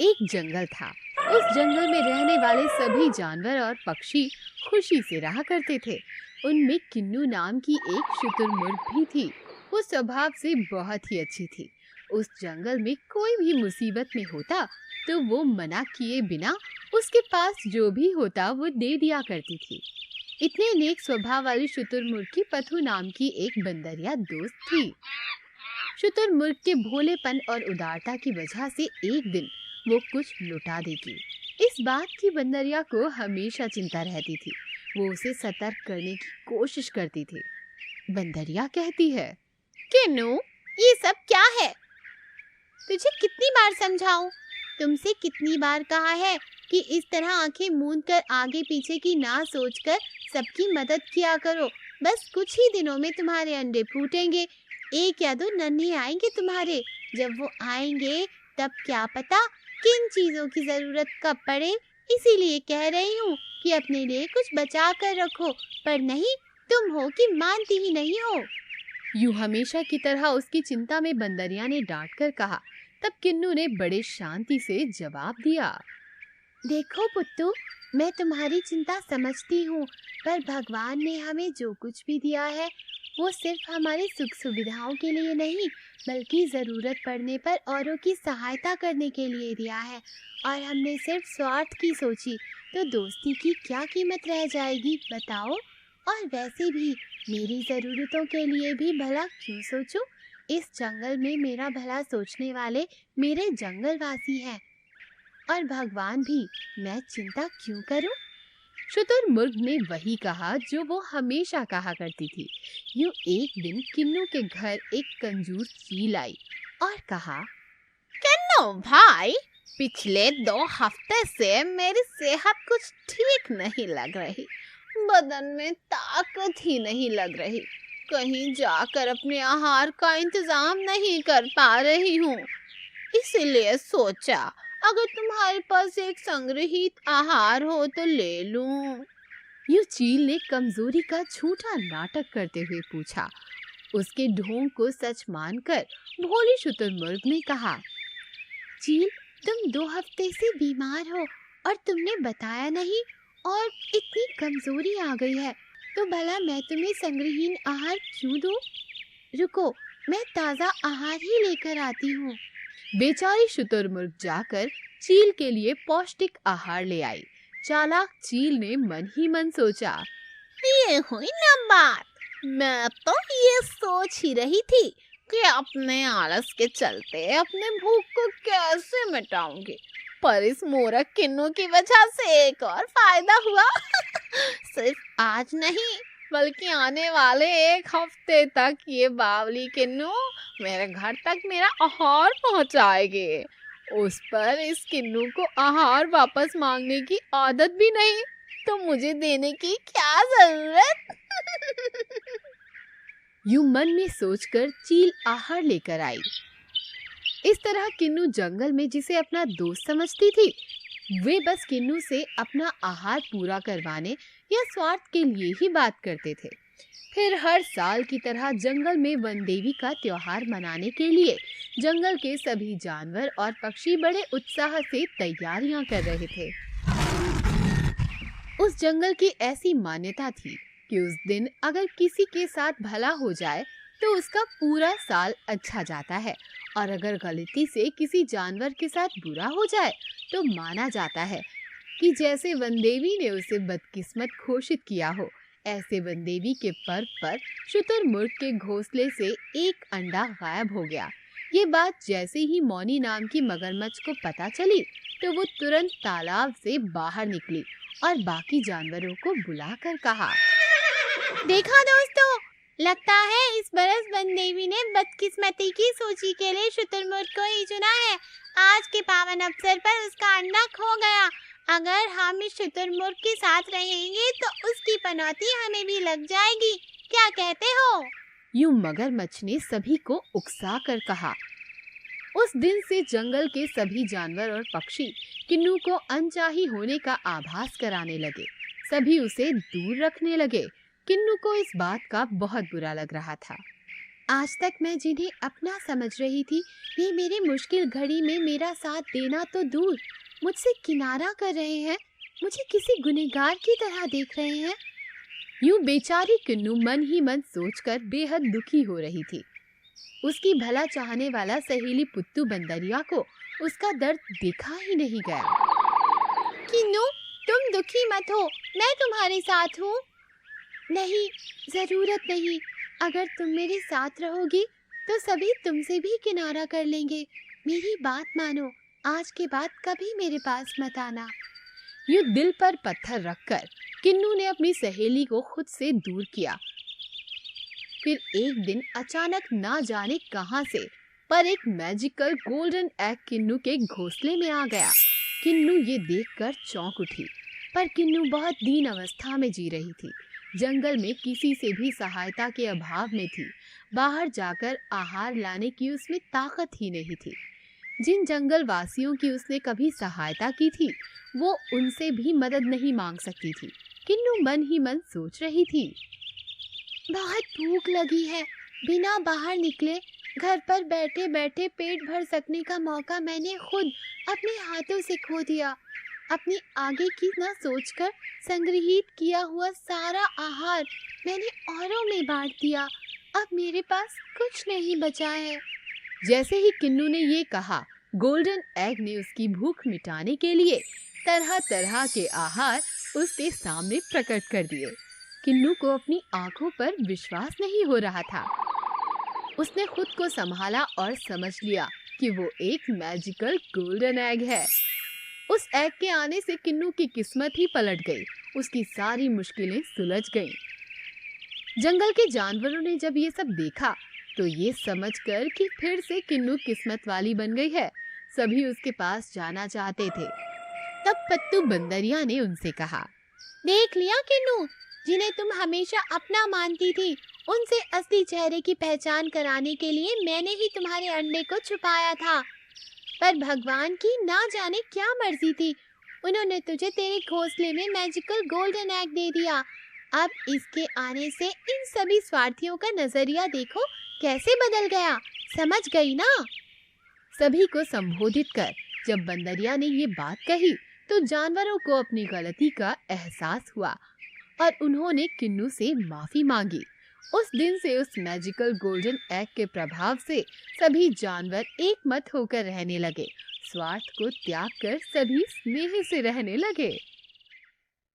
एक जंगल था। उस जंगल में रहने वाले सभी जानवर और पक्षी खुशी से रहा करते थे। उनमें किन्नू नाम की एक शुतुरमुर्ग भी थी। वो स्वभाव से बहुत ही अच्छी थी। उस जंगल में कोई भी मुसीबत में होता तो वो मना किए बिना उसके पास जो भी होता वो दे दिया करती थी। इतने नेक स्वभाव वाली शुतुरमुर्ग की पथु नाम की एक बंदरिया दोस्त थी। शुतुरमुर्ग के भोलेपन और उदारता की वजह से एक दिन वो कुछ लुटा देगी। इस बात की बंदरिया को हमेशा चिंता रहती थी। वो उसे सतर्क करने की कोशिश करती थी। बंदरिया कहती है, किन्नू, ये सब क्या है? तुझे कितनी बार समझाऊं? तुमसे कितनी बार कहा है कि इस तरह आंखें मूंद कर आगे पीछे की ना सोचकर सबकी मदद किया करो। बस कुछ ही दिनों में तुम्हारे अंडे फूटेंगे। एक या दो नन्हे आएंगे तुम्हारे। जब वो आएंगे तब क्या पता किन चीजों की जरूरत कब पड़े। इसीलिए कह रही हूँ कि अपने लिए कुछ बचा कर रखो। पर नहीं, तुम हो कि मानती ही नहीं हो। यूं हमेशा की तरह उसकी चिंता में बंदरिया ने डांट कर कहा। तब किन्नू ने बड़े शांति से जवाब दिया, देखो पुत्तू, मैं तुम्हारी चिंता समझती हूँ, पर भगवान ने हमें जो कुछ भी दिया है वो सिर्फ हमारी सुख सुविधाओं के लिए नहीं, बल्कि ज़रूरत पड़ने पर औरों की सहायता करने के लिए दिया है। और हमने सिर्फ स्वार्थ की सोची तो दोस्ती की क्या कीमत रह जाएगी, बताओ? और वैसे भी मेरी ज़रूरतों के लिए भी भला क्यों सोचूं? इस जंगल में मेरा भला सोचने वाले मेरे जंगलवासी हैं, और भगवान भी। मैं चिंता क्यों करूं? शुतुरमुर्ग ने वही कहा जो वो हमेशा कहा करती थी। यूं एक दिन किन्नू के घर एक कंजूस चील आई और कहा, किन्नू भाई, पिछले 2 हफ्ते से मेरी सेहत कुछ ठीक नहीं लग रही। बदन में ताकत ही नहीं लग रही। कहीं जाकर अपने आहार का इंतजाम नहीं कर पा रही हूँ। इसीलिए सोचा अगर तुम्हारे पास एक संग्रहित आहार हो तो ले लूं। यूं चील ने कमजोरी का झूठा नाटक करते हुए पूछा। उसके ढोंग को सच मानकर भोली शुतुरमुर्ग ने कहा, चील, तुम 2 हफ्ते से बीमार हो और तुमने बताया नहीं, और इतनी कमजोरी आ गई है तो भला मैं तुम्हें संग्रहीत आहार क्यों दूं? रुको, मैं ताजा आहार ही लेकर आती हूँ। बेचारी शुतुरमुर्ग जाकर चील के लिए पौष्टिक आहार ले आई। चालाक चील ने मन ही मन सोचा, ये हुई ना बात। मैं तो ये सोच ही रही थी कि अपने आलस के चलते अपने भूख को कैसे मिटाऊंगी, पर इस मूर्ख किन्नू की वजह से एक और फायदा हुआ। सिर्फ आज नहीं बल्कि आने वाले 1 हफ्ते तक ये बावली किन्नू मेरे घर तक मेरा आहार पहुंचाएगी। उस पर इस किन्नू को आहार वापस मांगने की आदत भी नहीं, तो मुझे देने की क्या जरूरत। यूं मन में सोचकर चील आहार लेकर आई। इस तरह किन्नू जंगल में जिसे अपना दोस्त समझती थी, वे बस किन्नू से अपना आहार पूरा करवाने या स्वार्थ के लिए ही बात करते थे। फिर हर साल की तरह जंगल में वन देवी का त्योहार मनाने के लिए जंगल के सभी जानवर और पक्षी बड़े उत्साह से तैयारियां कर रहे थे। उस जंगल की ऐसी मान्यता थी कि उस दिन अगर किसी के साथ भला हो जाए तो उसका पूरा साल अच्छा जाता है, और अगर गलती से किसी जानवर के साथ बुरा हो जाए तो माना जाता है कि जैसे वनदेवी ने उसे बदकिस्मत घोषित किया हो। ऐसे वनदेवी के पर्व पर शुतुरमुर्ग के घोंसले से एक अंडा गायब हो गया। ये बात जैसे ही मौनी नाम की मगरमच्छ को पता चली तो वो तुरंत तालाब से बाहर निकली और बाकी जानवरों को बुलाकर कहा, देखा दोस्तों, लगता है इस बरस वनदेवी ने बदकिस्मती की सूची के लिए शुतुरमुर्ग को ही चुना है। आज के पावन अवसर पर उसका अंडा खो गया। अगर हम इस शुतुरमुर्ग के साथ रहेंगे तो उसकी पनौती हमें भी लग जाएगी। क्या कहते हो? यूं मगरमच्छ ने सभी को उकसा कर कहा। उस दिन से जंगल के सभी जानवर और पक्षी किन्नू को अनचाही होने का आभास कराने लगे। सभी उसे दूर रखने लगे। किन्नू को इस बात का बहुत बुरा लग रहा था। आज तक मैं जिन्हें अपना समझ रही थी, वे मेरी मुश्किल घड़ी में मेरा साथ देना तो दूर, मुझसे किनारा कर रहे हैं, मुझे किसी गुनहगार की तरह देख रहे हैं। यूं बेचारी किन्नू मन ही मन सोचकर बेहद दुखी हो रही थी। उसकी भला चाहने वाला सहेली पुत्तू बंदरिया को उसका दर्द देखा ही नहीं गया। किन्नू, तुम दुखी मत हो, मैं तुम्हारे साथ हूँ। नहीं, जरूरत नहीं। अगर तुम मेरे साथ रहोगी तो सभी तुमसे भी किनारा कर लेंगे। मेरी बात मानो, आज के बाद कभी मेरे पास मत आना। यूं दिल पर पत्थर रखकर किन्नू ने अपनी सहेली को खुद से दूर किया। फिर एक दिन अचानक ना जाने कहां से पर एक मैजिकल गोल्डन एग किन्नू के घोंसले में आ गया। किन्नू ये देखकर चौंक उठी, पर किन्नू बहुत दीन अवस्था में जी रही थी। जंगल में किसी से भी सहायता के अभाव में थी। बाहर जाकर आहार लाने की उसमें ताकत ही नहीं थी। जिन जंगल वासियों की उसने कभी सहायता की थी, वो उनसे भी मदद नहीं मांग सकती थी। किन्नू मन ही मन सोच रही थी, बहुत भूख लगी है। बिना बाहर निकले घर पर बैठे बैठे पेट भर सकने का मौका मैंने खुद अपने हाथों से खो दिया। अपनी आगे की न सोचकर संग्रहित किया हुआ सारा आहार मैंने औरों में बांट दिया। अब मेरे पास कुछ नहीं बचा है। जैसे ही किन्नू ने ये कहा, गोल्डन एग ने उसकी भूख मिटाने के लिए तरह तरह के आहार उसके सामने प्रकट कर दिए। किन्नू को अपनी आंखों पर विश्वास नहीं हो रहा था। उसने खुद को संभाला और समझ लिया कि वो एक मैजिकल गोल्डन एग है। उस एग के आने से किन्नू की किस्मत ही पलट गई। उसकी सारी मुश्किलें सुलझ गईं। जंगल के जानवरों ने जब ये सब देखा तो ये समझकर कि फिर से किन्नू किस्मत वाली बन गई है, सभी उसके पास जाना चाहते थे। तब पुत्तू बंदरिया ने उनसे कहा, देख लिया किन्नू, जिन्हें तुम हमेशा अपना मानती थी, उनसे असली चेहरे की पहचान कराने के लिए मैंने ही तुम्हारे अंडे को छुपाया था। पर भगवान की ना जाने क्या मर्जी थी, उन्होंने तुझे तेरे घोंसले में मैजिकल गोल्डन एग दे दिया। अब इसके आने से इन सभी स्वार्थियों का नजरिया देखो कैसे बदल गया। समझ गई ना? सभी को संबोधित कर जब बंदरिया ने ये बात कही तो जानवरों को अपनी गलती का एहसास हुआ और उन्होंने किन्नू से माफी मांगी। उस दिन से उस मैजिकल गोल्डन एग के प्रभाव से सभी जानवर एक मत होकर रहने लगे। स्वार्थ को त्याग कर सभी स्नेह से रहने लगे।